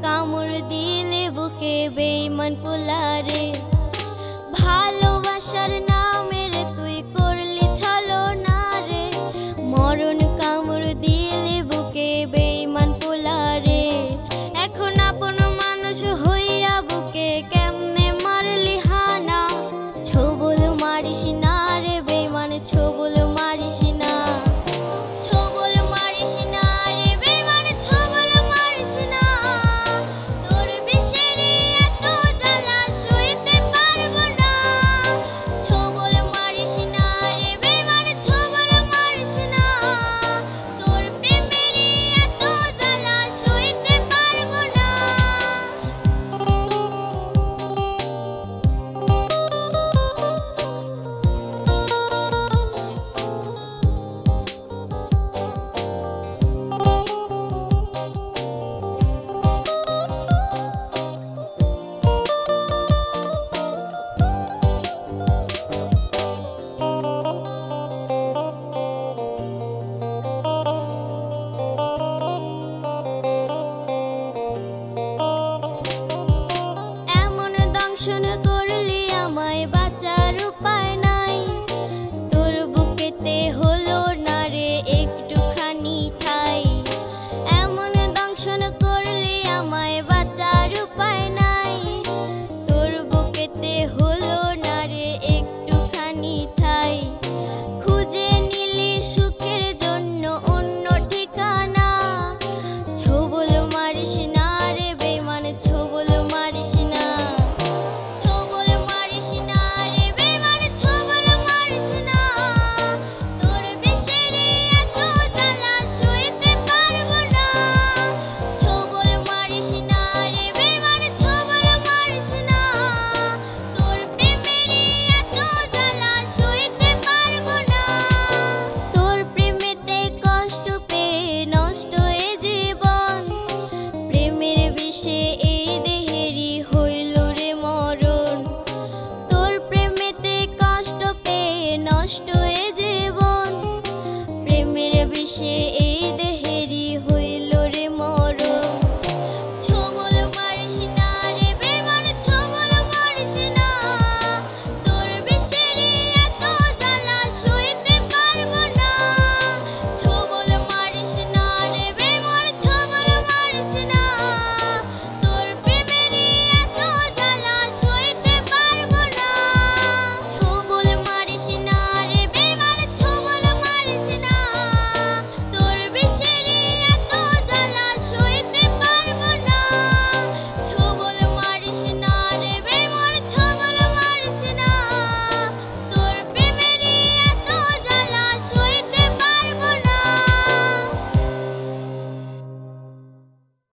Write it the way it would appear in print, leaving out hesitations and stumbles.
কামড় দিলে বুকে বেঈমান পোলারে ভালোবাসার নামের তুই করলি ছলনা রে মরণ কামড় দিলে বুকে বেঈমান পোলারে এখন আপন মানুষ হইয়া বুকে কেমনে মারলি হানা ছবল মারিস না রে বেঈমান ছবল মারিস না দংশন করলি আমায় বাঁচার উপায় নাই তোর বুকেতে হলো না রে একটুখানি ঠাই এমন দংশন করলি আমায় বাঁচার উপায় নাই তোর বুকেতে হলো না রে একটুখানি ঠাই খুঁজে নিলি সুখের জন্য অন্য ঠিকানা ছবল মারিস না রে বেঈমান ছবল মারিস না নষ্ট এ জীবন প্রেমের বিষে